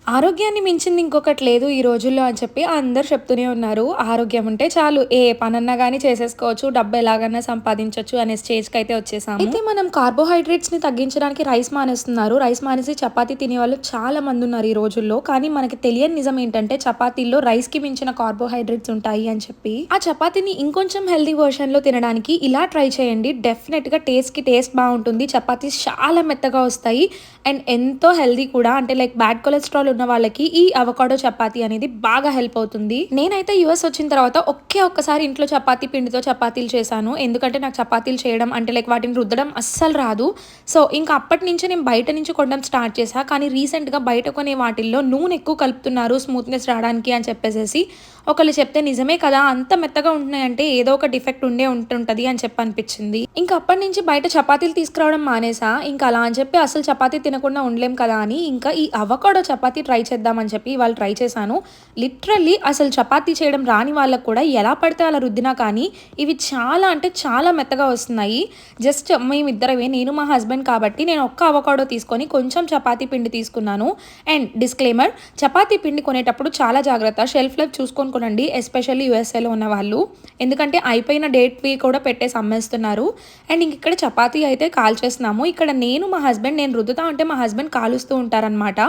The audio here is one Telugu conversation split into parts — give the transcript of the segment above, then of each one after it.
ఆరోగ్యాన్ని మించింది ఇంకొకటి లేదు ఈ రోజుల్లో అని చెప్పి అందరూ చెప్తూనే ఉన్నారు. ఆరోగ్యం ఉంటే చాలు ఏ పనన్నా గాని చేసేసుకోవచ్చు. డబ్బు ఎలాగన్నా సంపాదించొచ్చు అనే స్టేజ్‌కైతే వచ్చేసాము. అయితే మనం కార్బోహైడ్రేట్స్‌ని తగ్గించడానికి రైస్ మానేస్తున్నారు. రైస్ మానేసి చపాతీ తినేవాళ్ళు చాలా మందున్నారు ఈ రోజుల్లో. కానీ మనకి తెలియని నిజం ఏంటంటే చపాతీల్లో రైస్‌కి మించిన కార్బోహైడ్రేట్స్ ఉంటాయి అని చెప్పి. ఆ చపాతీని ఇంకొంచెం హెల్తీ వెర్షన్‌లో తినడానికి ఇలా ట్రై చేయండి. డెఫినెట్‌గా టేస్ట్ బావుంటుంది. చపాతీస్ చాలా మెత్తగా వస్తాయి. అండ్ ఎంతో హెల్తీ కూడా. అంటే లైక్ బ్యాడ్ కొలెస్ట్రాల్ ఉన్న వాళ్ళకి ఈ అవకాడో చపాతీ అనేది బాగా హెల్ప్ అవుతుంది. నేనైతే యూఎస్ వచ్చిన తర్వాత ఒక్కసారి ఇంట్లో చపాతీ పిండితో చపాతీలు చేశాను. ఎందుకంటే నాకు చపాతీలు చేయడం అంటే లైక్ వాటిని రుద్దడం అస్సలు రాదు. సో ఇంకా అప్పటి నుంచి నేను బయట నుంచి కొనడం స్టార్ట్ చేశా. కానీ రీసెంట్‌గా బయట కొనే వాటిల్లో నూనె ఎక్కువ కలుపుతున్నారు స్మూత్‌నెస్ రావడానికి అని చెప్పేసేసి ఒకళ్ళు చెప్తే నిజమే కదా! అంత మెత్తగా ఉంటున్నాయంటే ఏదో ఒక డిఫెక్ట్ ఉంటుంటది అని చెప్పి అనిపించింది. ఇంక అప్పటి నుంచి బయట చపాతీలు తీసుకురావడం మానేసా. ఇంకా అలా అని చెప్పి అసలు చపాతీ తినకుండా ఉండలేం కదా అని ఇంకా ఈ అవకాడో చపాతీ ట్రై చేద్దామని చెప్పి ఇవాళ ట్రై చేశాను. లిటరల్లీ అసలు చపాతీ చేయడం రాని వాళ్ళకి కూడా ఎలా పడితే అలా రుద్దినా కానీ ఇవి చాలా అంటే చాలా మెత్తగా వస్తున్నాయి. జస్ట్ మేమిద్దరమే నేను మా హస్బెండ్ కాబట్టి నేను ఒక్క అవకాడో తీసుకొని కొంచెం చపాతీ పిండి తీసుకున్నాను. అండ్ డిస్క్లైమర్ చపాతీ పిండి కొనేటప్పుడు చాలా జాగ్రత్త. షెల్ఫ్ లైఫ్ చూసుకొని కొనండి. ఎస్పెషల్లీ యూఎస్ఏలో ఉన్న వాళ్ళు. ఎందుకంటే అయిపోయిన డేట్‌వి కూడా పెట్టేసి అమ్మేస్తున్నారు. అండ్ ఇక్కడ చపాతీ అయితే కాల్చేస్తున్నాము. ఇక్కడ మా హస్బెండ్ నేను రుద్దుతా ఉంటే మా హస్బెండ్ కాలుస్తూ ఉంటారనమాట.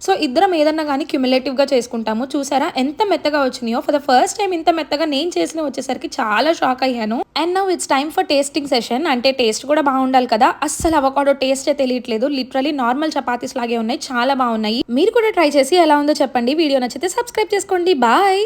సో ఇద్దరం ఏదన్నా గానీ క్యుములేటివ్‌గా చేసుకుంటాము. చూసారా ఎంత మెత్తగా వచ్చినాయో. ఫర్ ద ఫస్ట్ టైమ్ ఇంత మెత్తగా నేను చేసినవి వచ్చేసరికి చాలా షాక్ అయ్యాను. And now it's time for tasting session. అంటే టేస్ట్ కూడా బాగుండాలి కదా! అస్సలు అవకాడో టేస్టే తెలియట్లేదు. లిటరల్లీ నార్మల్ చపాతీస్ లాగే ఉన్నాయి. చాలా బాగున్నాయి. మీరు కూడా ట్రై చేసి ఎలా ఉందో చెప్పండి. వీడియో నచ్చితే సబ్స్క్రైబ్ చేసుకోండి. బాయ్.